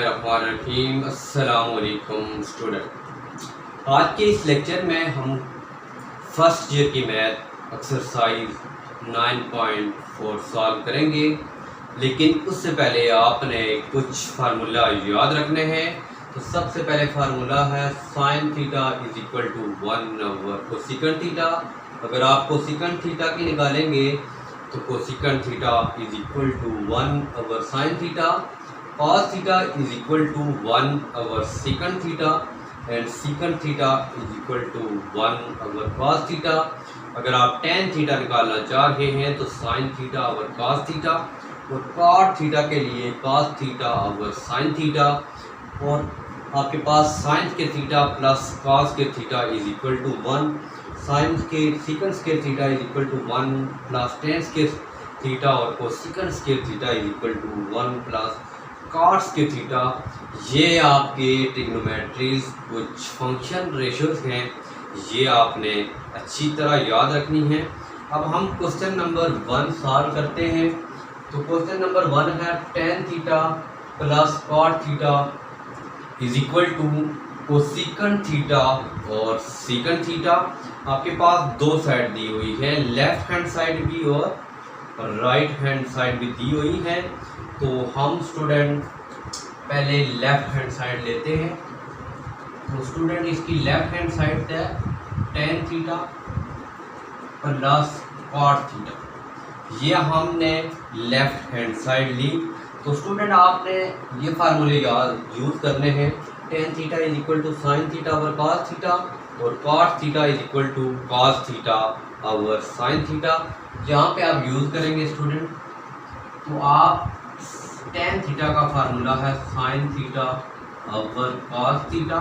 बिस्मिल्लाहिर्रहमानिर्रहीम। अस्सलाम वालेकुम स्टूडेंट। आज के इस लेक्चर में हम फर्स्ट ईयर की मैथ एक्सरसाइज 9.4 सॉल्व करेंगे, लेकिन उससे पहले आपने कुछ फार्मूला याद रखने हैं। तो सबसे पहले फार्मूला है sine theta is equal to 1 over cosecant theta. अगर आप कोसेकंड थीटा की निकालेंगे तो cosecant theta is equal to 1 over sine theta. cos theta is equal to 1 over secant theta and secant theta is equal to 1 over cos theta. अगर आप tan theta निकालना चाह रहे हैं तो sin theta over cos theta, और cot theta के लिए cos theta over sin theta, और आपके पास sin के थीटा प्लस cos के theta is equal to 1, sin के सेकंड के theta is equal to 1 plus tan के थीटा और कोसेकंड के theta is equal to 1 plus cos के थीटा। ये आपके ट्रिग्नोमेट्रीज कुछ फंक्शन रेशियोज हैं, ये आपने अच्छी तरह याद रखनी है। अब हम क्वेश्चन नंबर 1 सॉल्व करते हैं। तो क्वेश्चन नंबर 1 है tan theta plus cot theta is equal to cosecant theta और सेकंड थीटा। आपके पास दो साइड दी हुई है, लेफ्ट हैंड साइड भी और राइट हैंड साइड भी दी हुई है। तो हम स्टूडेंट पहले लेफ़्ट हैंड साइड लेते हैं। तो स्टूडेंट इसकी लेफ़्ट हैंड साइड है tan theta plus cot theta, ये हमने लेफ़्ट हैंड साइड ली। तो स्टूडेंट आपने ये फार्मूले यूज़ करने हैं। tan theta is equal to sine theta over cos theta और cot theta is equal to cos theta over sine theta. यहाँ पे आप यूज़ करेंगे स्टूडेंट, तो आप tan थीटा का फार्मूला है sine theta over cos theta,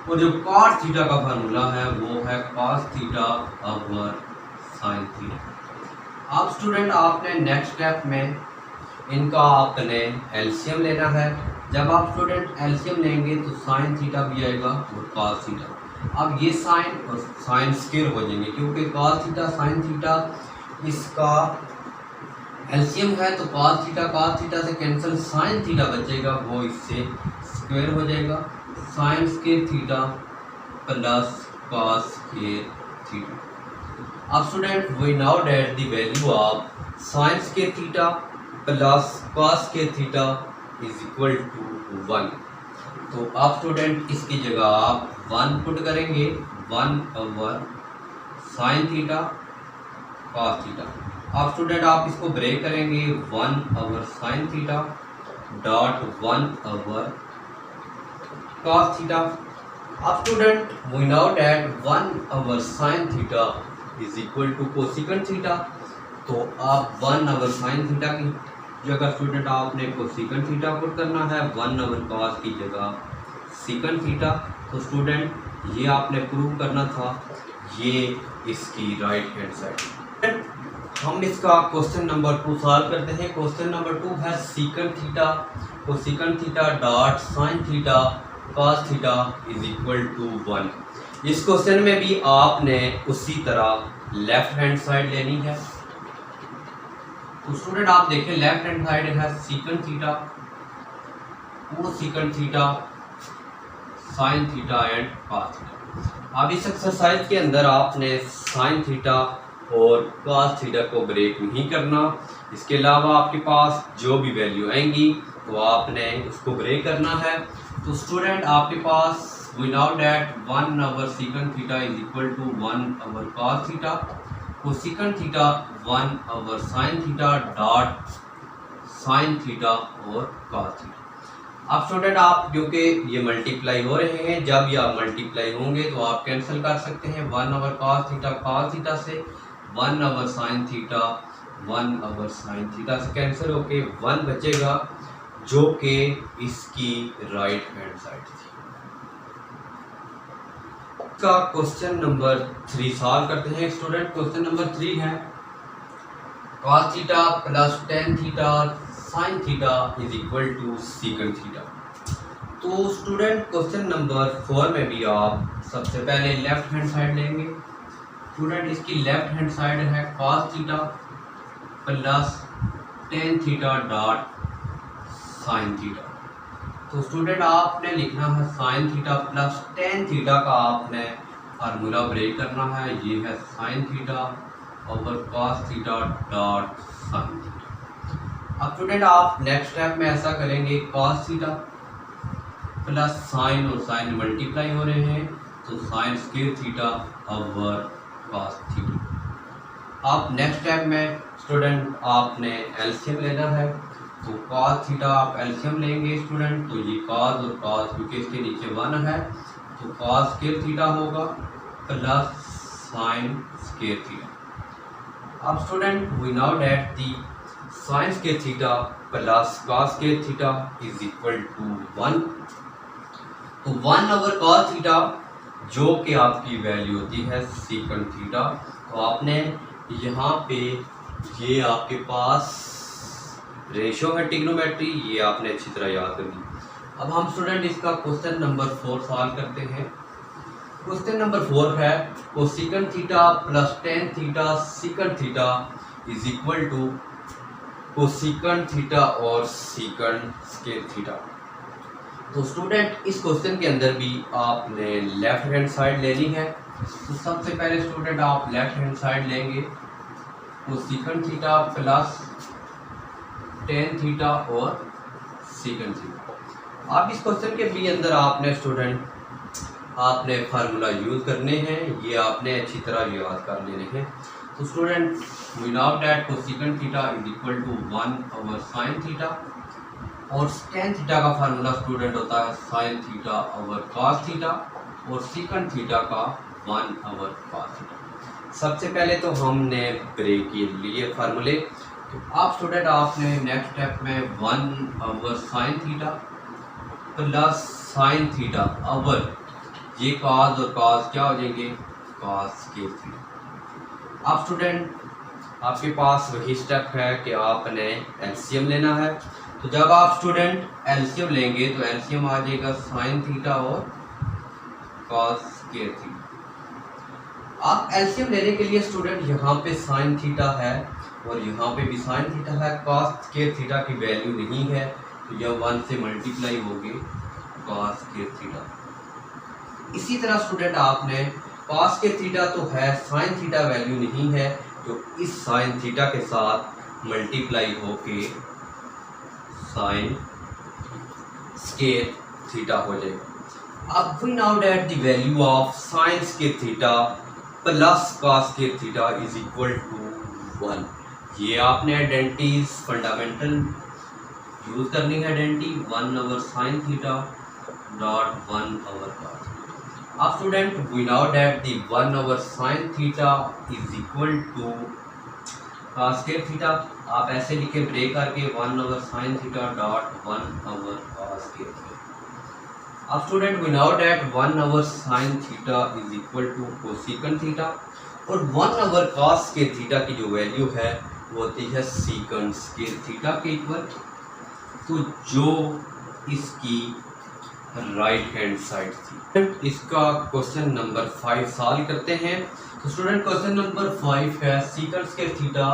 और जो cot थीटा का फार्मूला है वो है cos theta over sine theta. अब स्टूडेंट आपने नेक्स्ट स्टेप में इनका आपने एलसीएम लेना है। जब आप स्टूडेंट एलसीएम लेंगे तो साइन थीटा भी आएगा और cos थीटा। अब ये साइन और साइन स्क्वायर हो जाएंगे, क्योंकि cos थीटा साइन थीटा इसका एलसीएम है। तो cos थीटा से कैंसिल, साइन थीटा बचेगा, वो इससे स्क्वायर हो जाएगा, sine square theta plus cos square theta. अब student we know that the value of sine square theta plus cos square theta is equal to 1। तो अब स्टूडेंट इसकी जगह आप 1 पुट करेंगे, 1 over sine theta cos theta. अब student आप इसको ब्रेक करेंगे, 1 over sine theta dot 1 over cos theta. अब student we know that 1 over sine theta is equal to cosecant theta. तो आप 1 ओवर साइन थीटा की जगह स्टूडेंट आपने कोसेकंड थीटा पुट करना है, 1 ओवर cos की जगह सेकंड थीटा। तो स्टूडेंट ये आपने प्रूव करना था, ये इसकी राइट हैंड साइड। हम इसका क्वेश्चन नंबर 2 सॉल्व करते हैं। क्वेश्चन नंबर 2 है secant theta cosecant theta dot sine theta cos theta is equal to 1। इस क्वेश्चन में भी आपने उसी तरह लेफ्ट हैंड साइड लेनी है। तो स्टूडेंट आप देखें, लेफ्ट हैंड साइड है secant theta cosecant theta sine theta and cos theta. अब इस एक्सरसाइज के अंदर आपने साइन थीटा और cos थीटा को ब्रेक नहीं करना। इसके अलावा आपके पास जो भी वैल्यू आएंगी तो आपने उसको ब्रेक करना है। तो स्टूडेंट आपके पास we know that 1 over secant theta is equal to 1 over cos theta, cosecant theta 1 over sine theta dot sine theta और cos थीटा। अब स्टूडेंट आप जो कि ये मल्टीप्लाई हो रहे हैं, जब ये मल्टीप्लाई होंगे तो आप कैंसिल कर सकते हैं। 1 ओवर cos थीटा से 1 over sine theta 1 over sine theta से कैंसिल होके 1 बचेगा, जो कि इसकी राइट हैंड साइड थी। का क्वेश्चन नंबर 3 सॉल्व करते हैं स्टूडेंट। क्वेश्चन नंबर 3 है cos theta plus tan theta sine theta is equal to secant theta. तो स्टूडेंट क्वेश्चन नंबर 4 में भी आप सबसे पहले लेफ्ट हैंड साइड लेंगे। स्टूडेंट इसकी लेफ्ट हैंड साइड है cos theta plus tan theta dot sine theta. तो स्टूडेंट आपने लिखना है sine theta plus tan theta का आपने फार्मूला ब्रेक करना है। ये है sine theta over cos theta dot sine theta. अब स्टूडेंट आप नेक्स्ट स्टेप में ऐसा करेंगे, कॉस थीटा प्लस साइन और साइन मल्टीप्लाई हो रहे हैं तो sign square theta over cos theta. अब नेक्स्ट स्टेप में स्टूडेंट आपने एलसीएम लेना है, तो कॉस थीटा आप एलसीएम लेंगे स्टूडेंट, तो ये कॉस और कॉस क्योंकि इसके नीचे 1 है तो कॉस स्क्वायर थीटा होगा प्लस साइन स्क्वायर थीटा। अब student we know that the sine square theta plus cos square theta is equal to 1। तो 1 ओवर कॉस थीटा जो कि आपकी वैल्यू होती है सीकंड थीटा, तो आपने यहाँ पे ये आपके पास रेशो है ट्रिग्नोमेट्री, ये आपने अच्छी तरह याद कर ली। अब हम स्टूडेंट इसका क्वेश्चन नंबर 4 सॉल्व करते हैं। क्वेश्चन नंबर 4 है cosecant theta plus tan theta secant theta is equal to cosecant theta और सीकंड स्क्वायर थीटा। तो स्टूडेंट इस क्वेश्चन के अंदर भी आपने लेफ्ट हैंड साइड लेनी है। तो सबसे पहले स्टूडेंट आप लेफ्ट हैंड साइड लेंगे, cosecant theta plus tan theta और सीकंड थीटा। आप इस क्वेश्चन के भी अंदर आपने स्टूडेंट आपने फार्मूला यूज करने हैं, ये आपने अच्छी तरह याद कर लेने हैं। तो student we know that cosecant theta is equal to 1 over sine theta और टेन थीटा का फार्मूला स्टूडेंट होता है sine theta over cos theta और सीकंड थीटा का 1 ओवर कॉस थीटा। सबसे पहले तो हमने ब्रेक के लिए फार्मूले, तो आप स्टूडेंट आपने नेक्स्ट स्टेप में 1 over sine theta plus sine theta over ये कॉस और कॉस क्या हो जाएंगे कॉस स्क्वायर थीटा। आप स्टूडेंट आपके पास वही स्टेप है कि आपने एलसीएम लेना है। तो जब आप स्टूडेंट एलसीएम लेंगे तो एलसीएम आ जाएगा साइन थीटा और कॉस स्क्वायर थीटा। आप एलसीएम लेने के लिए स्टूडेंट यहाँ पे साइन थीटा है और यहाँ पे भी साइन थीटा है, कॉस स्क्वायर थीटा की वैल्यू नहीं है तो यह 1 से मल्टीप्लाई होगी कॉस स्क्वायर थीटा। इसी तरह स्टूडेंट आपने कॉस स्क्वायर थीटा तो है, साइन थीटा वैल्यू नहीं है तो इस साइन थीटा के साथ मल्टीप्लाई होके साइन स्क्वायर थीटा हो जाएगा। अब we know that the value of sine square theta plus cos square theta is equal to 1। ये आपने आइडेंटिटीज फंडामेंटल यूज करनी है। Identity 1 over sine theta dot 1 over cos. अब student we know that the 1 over sine theta is equal to cos square theta. आप ऐसे लिखे break करके 1 over sine theta dot 1 over cos square theta. अब student we know that 1 over sine theta is equal to cosecant theta और 1 over cos square theta की जो value है वो होती है सीकंड स्क्वायर थीटा के इक्वल। तो जो इसकी राइट हैंड साइड थी। इसका क्वेश्चन नंबर 5 सॉल्व करते हैं। तो स्टूडेंट क्वेश्चन नंबर 5 है secant square theta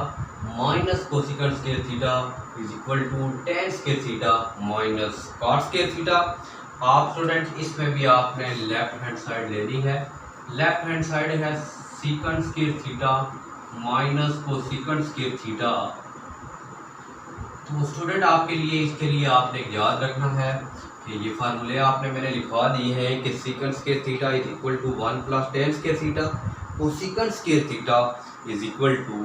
minus cosecant square theta is equal to tan square theta minus cot square theta. आप स्टूडेंट इसमें भी आपने लेफ्ट हैंड साइड लेनी है। लेफ्ट हैंड साइड है secant square theta minus cosecant square theta. तो student आपके लिए इसके लिए आपने याद रखना है कि ये फार्मूले आपने मैंने लिखवा दिए हैं कि secant square theta is equal to 1 plus tan square theta, cosecant square theta is equal to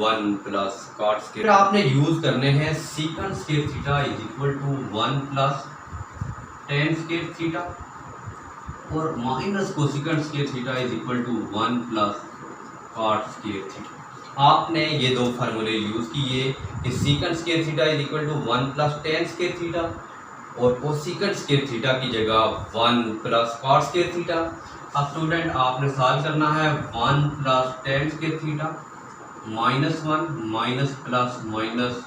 1 plus cot square. आपने यूज करने हैं secant square theta is equal to 1 plus tan square theta और minus cosecant square theta is equal to 1 plus cot square theta. आपने ये दो फार्मूले use किए कि secant square theta is equal to 1 plus tan square theta और cosecant square theta की जगह 1 प्लस कॉट स्क्वायर थीटा। अब स्टूडेंट आपने सॉल्व करना है 1 plus tan square theta minus 1 minus plus minus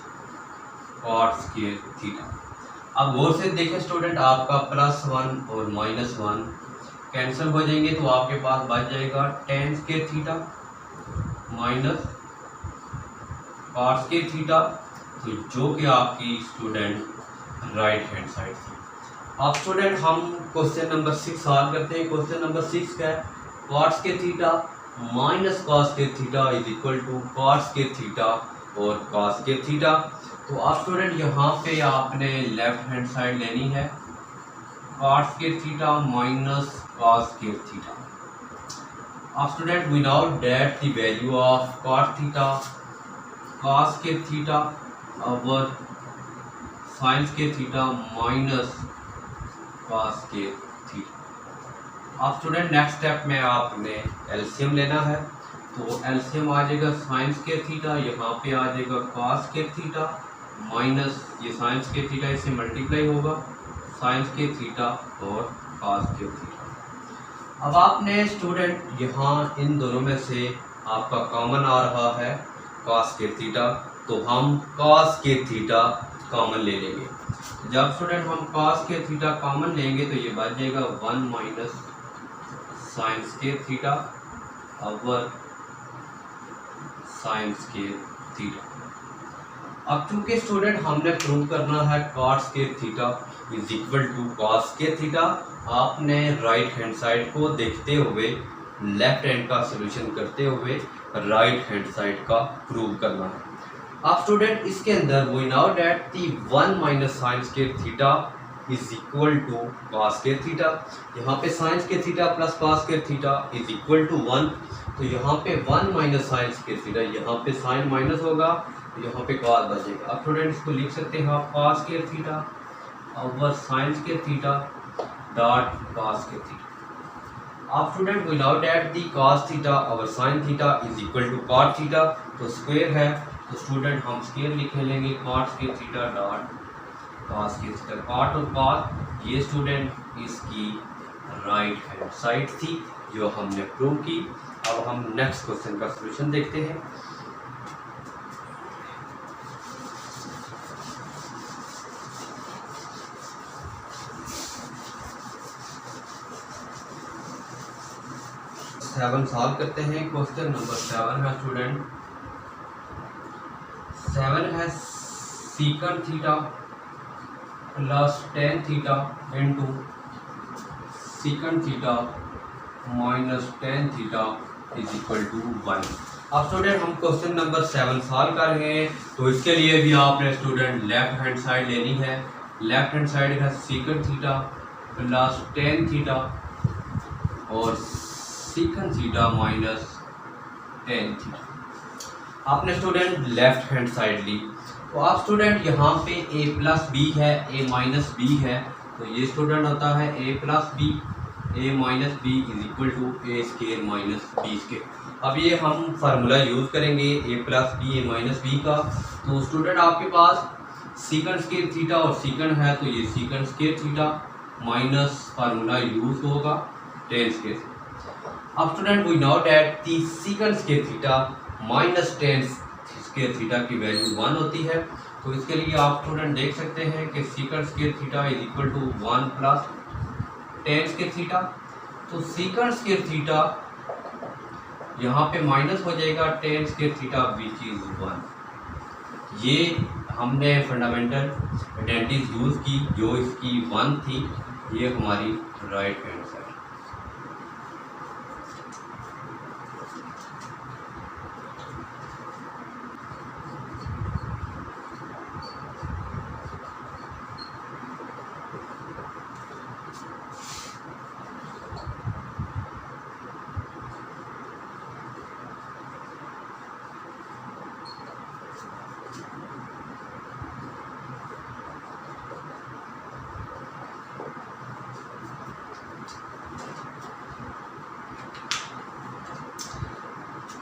cot square theta. अब गौर से देखें स्टूडेंट आपका प्लस 1 और माइनस 1 कैंसिल हो जाएंगे तो आपके पास बच जाएगा tan square theta minus cot square theta, तो जो कि आपकी स्टूडेंट राइट हैंड साइड थी। अब स्टूडेंट हम क्वेश्चन नंबर 6 सॉल्व करते हैं। क्वेश्चन नंबर 6 क्या है, कॉस के थीटा माइनस कॉस के theta is equal to cos के थीटा और कॉस के थीटा। तो अब स्टूडेंट यहाँ पे आपने लेफ्ट हैंड साइड लेनी है, कॉस के थीटा माइनस कॉस के थीटा। अब student we know that the value of cos theta, cos के थीटा ओवर साइन के थीटा माइनस कॉस के थीटा। अब स्टूडेंट नेक्स्ट स्टेप में आपने एलसीएम लेना है, तो एलसीएम आ जाएगा साइन के थीटा, यहाँ पे आ जाएगा कॉस के थीटा माइनस ये साइन के थीटा, इससे मल्टीप्लाई होगा साइन के थीटा और कॉस के थीटा। अब आपने स्टूडेंट यहाँ इन दोनों में से आपका कॉमन आ रहा है कॉस के थीटा, तो हम कॉस के थीटा कॉमन ले लेंगे। जब स्टूडेंट हम कॉस के थीटा कॉमन लेंगे तो ये बच जाएगा 1 माइनस साइन के थीटा ओवर साइन के थीटा। अब चूंकि स्टूडेंट हमने प्रूव करना है कॉस के theta is equal to cos के थीटा, आपने राइट हैंड साइड को देखते हुए लेफ्ट हैंड का सॉल्यूशन करते हुए राइट हैंड साइड का प्रूव करना है। अब स्टूडेंट इसके अंदर we know that the 1 minus sine के theta is equal to cos के थीटा। यहाँ पे साइन के थीटा प्लस कॉस के थीटा इज इक्वल टू 1, तो यहाँ पे 1 माइनस साइन के थीटा, यहाँ पे साइन माइनस होगा तो यहाँ पे कॉस बचेगा। अब स्टूडेंट इसको लिख सकते हैं आप कॉस के थीटा ओवर साइन के थीटा डॉट कॉस के थीटा। अब student we know that the cos theta over sine theta is equal to cot theta, तो स्क्वायर है तो स्टूडेंट हम स्क्वायर लिख लेंगे कॉट के थीटा डॉट कॉस के थीटा। कॉट और कॉस ये स्टूडेंट इसकी राइट हैंड साइड थी जो हमने प्रूव की। अब हम नेक्स्ट क्वेश्चन का सॉल्यूशन देखते हैं। सेवन सॉल्व करते हैं। क्वेश्चन नंबर 7 है स्टूडेंट, 7 है secant theta plus tan theta into secant theta minus tan theta is equal to 1। अब स्टूडेंट हम क्वेश्चन नंबर 7 सॉल्व कर रहे हैं, तो इसके लिए भी आपने स्टूडेंट लेफ्ट हैंड साइड लेनी है। लेफ्ट हैंड साइड है secant theta plus tan theta और secant theta minus tan theta. आपने स्टूडेंट लेफ्ट हैंड साइड ली, तो आप स्टूडेंट यहाँ पे a प्लस बी है, a माइनस बी है, तो ये स्टूडेंट होता है a plus B, a minus B is equal to A square minus B square. अब ये हम फार्मूला यूज़ करेंगे a plus B, a minus B का। तो स्टूडेंट आपके पास सीकंड स्केयर थीटा और सीकंड है, तो ये secant square theta minus formula use होगा टेन स्केयर। अब student we know that the secant square theta minus tan square theta की वैल्यू 1 होती है, तो इसके लिए आप स्टूडेंट देख सकते हैं कि secant square theta is equal to 1 plus tan square theta. तो सीकंड स्केयर थीटा यहाँ पे माइनस हो जाएगा tan square theta which is 1। ये हमने फंडामेंटल आइडेंटिटीज यूज़ की जो इसकी 1 थी, ये हमारी right hand side.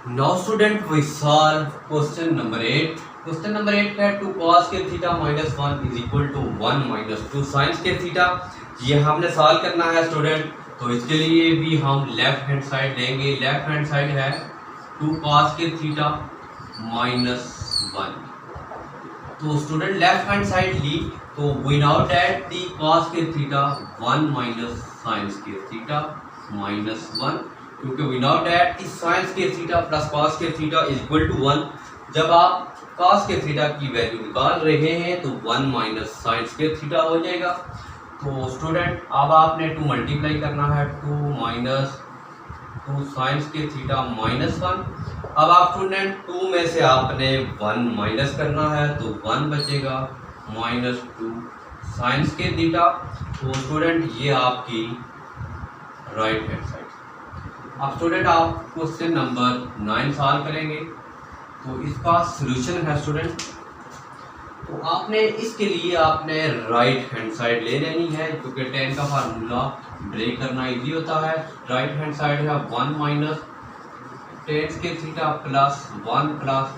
Now student we solve question number 8। Question number 8 है टू कॉस के theta minus 1 is equal to 1 minus 2 sine के थीटा। ये हमने सॉल्व करना है स्टूडेंट, तो इसके लिए भी हम लेफ्ट हैंड साइड लेंगे। लेफ्ट हैंड साइड है टू कॉस के थीटा माइनस 1। तो स्टूडेंट लेफ्ट हैंड साइड ली, तो we know that the cos के थीटा 1 माइनस साइंस के थीटा माइनस 1, क्योंकि we know that the sine के थीटा प्लस कॉस के थीटा इज इक्वल टू 1। जब आप कॉस के थीटा की वैल्यू निकाल रहे हैं तो 1 माइनस साइंस के थीटा हो जाएगा। तो स्टूडेंट अब आपने 2 मल्टीप्लाई करना है, 2 minus 2 sign square theta minus 1। अब आप स्टूडेंट 2 में से आपने 1 माइनस करना है तो 1 बचेगा माइनस 2 साइन स्क्वायर थीटा। तो स्टूडेंट ये आपकी राइट हैंड साइड। अब स्टूडेंट आप क्वेश्चन नंबर 9 सॉल्व करेंगे। तो इसका सॉल्यूशन है स्टूडेंट, तो आपने इसके लिए आपने राइट हैंड साइड ले लेनी है, क्योंकि tan का फार्मूला ब्रेक करना इजी होता है। राइट हैंड साइड है 1 minus tan square theta plus 1 plus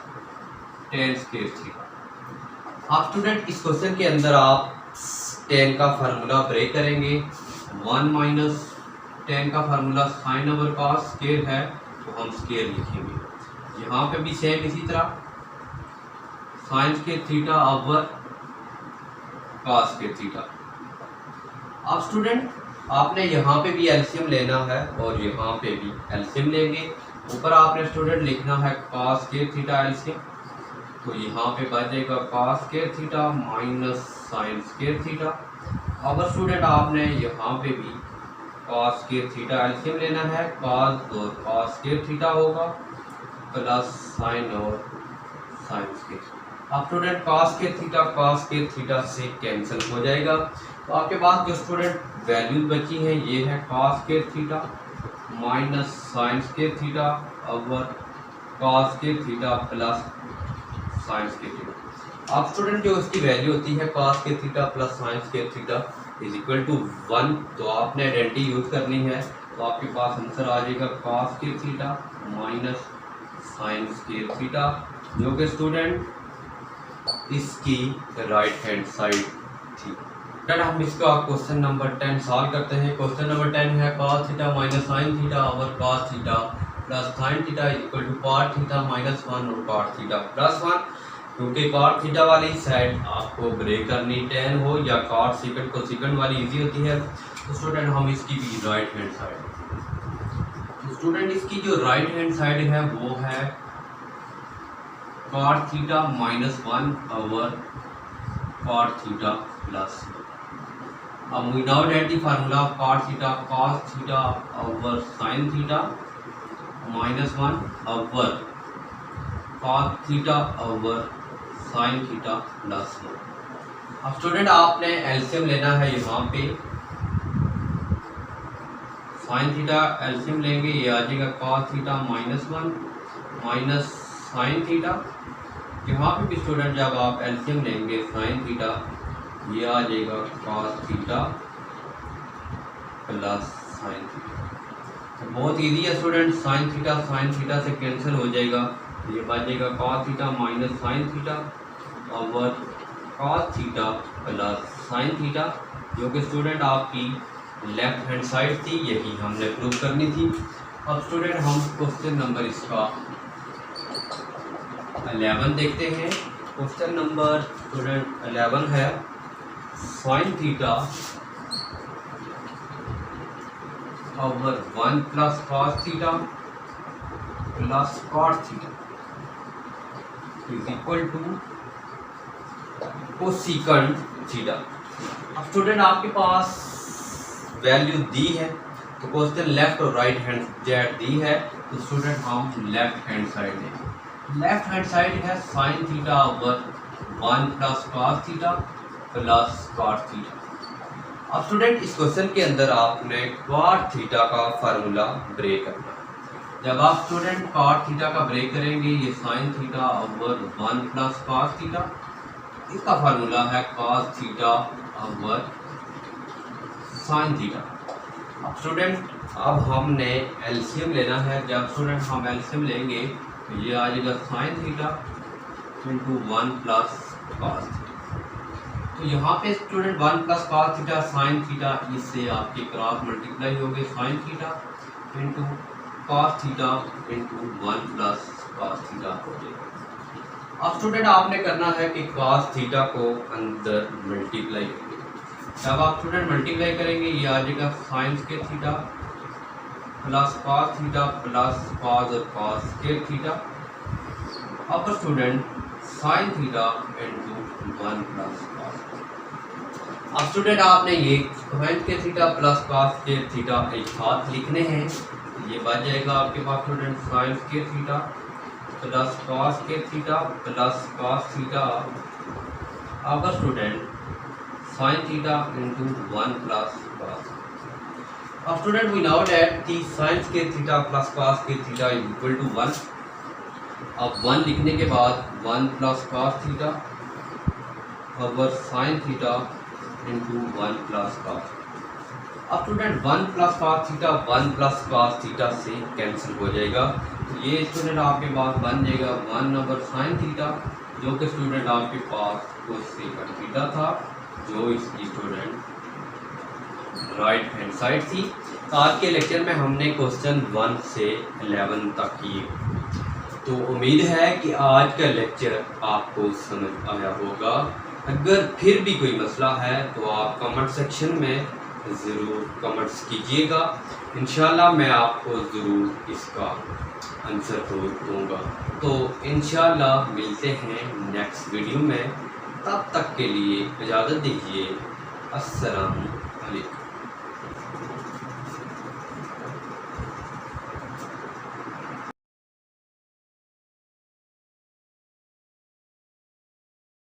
tan square theta. आप स्टूडेंट इस क्वेश्चन के अंदर आप tan का फार्मूला ब्रेक करेंगे। 1 माइनस tan का formula sine over cos square है, तो हम स्क्वायर लिखेंगे। यहाँ पे भी सेम इसी तरह sign square theta over cos square theta. अब स्टूडेंट आपने यहाँ पे भी एलसीएम लेना है और यहाँ पे भी एलसीएम लेंगे। ऊपर आपने स्टूडेंट लिखना है कॉस स्क्वायर थीटा एलसीएम, तो यहाँ पे बचेगा cos square theta minus sine square theta. अब स्टूडेंट आपने यहाँ पे भी कॉस स्क्वायर थीटा एलसीएम लेना है, कॉस और कॉस स्क्वायर थीटा होगा प्लस साइन और साइन स्क्वायर। अब स्टूडेंट कॉस स्क्वायर थीटा से कैंसिल हो जाएगा, तो आपके पास जो स्टूडेंट वैल्यूज बची हैं ये है cos square theta minus sine square theta over cos square theta plus sine square theta. अब स्टूडेंट जो इसकी वैल्यू होती है cos square theta plus sine square theta is equal to 1, तो आपने आइडेंटिटी यूज करनी है। तो आपके पास आंसर आ जाएगा cos square theta minus sine square theta, जो कि स्टूडेंट इसकी राइट हैंड साइड थी। फिर हम इसका क्वेश्चन नंबर 10 सॉल्व करते हैं। क्वेश्चन नंबर 10 है cos theta minus sine theta over cos theta plus sine theta equal to cot theta minus 1 और cot थीटा प्लस 1। क्योंकि cot थीटा वाली साइड आपको ब्रेक करनी, tan हो या cot सेकंड को सेकंड वाली इजी होती है, तो स्टूडेंट हम इसकी भी राइट हैंड साइड, स्टूडेंट इसकी जो राइट हैंड साइड है वो है cot theta minus 1 over cot theta plus 1। अब we now get the formula of cot theta cos theta over sin theta minus 1 over cot theta over sin theta plus 1। अब student आपने LCM लेना है, यहाँ पे sin थीटा एलसीएम लेंगे, ये आ जाएगा cos theta minus 1 minus sin theta. यहाँ पे भी स्टूडेंट जब आप एलसीएम लेंगे sin थीटा ये आ जाएगा cos theta plus sine theta. तो बहुत इजी है स्टूडेंट, साइन थीटा से कैंसिल हो जाएगा, ये बचेगा cos theta minus sine theta over cos theta plus sine theta, जो कि स्टूडेंट आपकी लेफ्ट हैंड साइड थी, यही हमने प्रूव करनी थी। अब स्टूडेंट हम क्वेश्चन नंबर इसका 11 देखते हैं। क्वेश्चन नंबर स्टूडेंट 11 है sine theta over 1 plus cos theta plus cot theta is equal to cosecant theta. अब स्टूडेंट आपके पास वैल्यू दी है, तो क्वेश्चन लेफ्ट और राइट हैंड साइड दी है, तो स्टूडेंट हम लेफ्ट हैंड साइड लेंगे। लेफ्ट हैंड साइड है sine theta over 1 plus cos theta plus cot theta. अब स्टूडेंट इस क्वेश्चन के अंदर आपने cot थीटा का फार्मूला ब्रेक करना है। जब आप स्टूडेंट cot थीटा का ब्रेक करेंगे, ये sign theta over 1 plus cos theta, इसका फार्मूला है cos theta over sine theta. अब स्टूडेंट अब हमने एलसीएम लेना है, जब स्टूडेंट हम एलसीएम लेंगे तो ये आ जाएगा sign theta into 1 plus cos theta. तो यहाँ पे student 1 plus cos theta sine theta, इससे आपके क्रॉस मल्टीप्लाई हो गए sign theta into cos theta into 1 plus cos theta हो जाएगा। अब स्टूडेंट आपने करना है कि cos थीटा को अंदर मल्टीप्लाई करेंगे। जब आप स्टूडेंट मल्टीप्लाई करेंगे ये आ जाएगा sine square theta plus cos theta plus cos और cos स्क्वायर थीटा। अब student sine theta into 1 plus cos। अब स्टूडेंट आपने ये कोसाइन के थीटा प्लस कॉस के थीटा एक साथ लिखने हैं। ये बच जाएगा आपके पास स्टूडेंट साइन के थीटा प्लस कॉस के थीटा प्लस कॉस थीटा आपका student sine theta into 1 plus cos. अब स्टूडेंट वी नो दैट कि साइन के थीटा प्लस कॉस के थीटा इज इक्वल टू 1। अब 1 लिखने के बाद 1 plus cos theta over sine theta into 1 plus cos. अब student 1 plus cos theta 1 plus cos theta से कैंसिल हो जाएगा। तो ये स्टूडेंट आपके पास बन जाएगा 1 ओवर साइन थीटा, जो कि स्टूडेंट आपके पास कोसेकंड थीटा था, जो इसकी स्टूडेंट राइट हैंड साइड थी। तो आज के लेक्चर में हमने क्वेश्चन 1 से 11 तक किए। तो उम्मीद है कि आज का लेक्चर आपको समझ आया होगा। अगर फिर भी कोई मसला है तो आप कमेंट सेक्शन में ज़रूर कमेंट्स कीजिएगा। इंशाल्लाह मैं आपको ज़रूर इसका आंसर दूँगा। तो इंशाल्लाह मिलते हैं नेक्स्ट वीडियो में। तब तक के लिए इजाज़त दीजिए। अस्सलामु अलैकुम।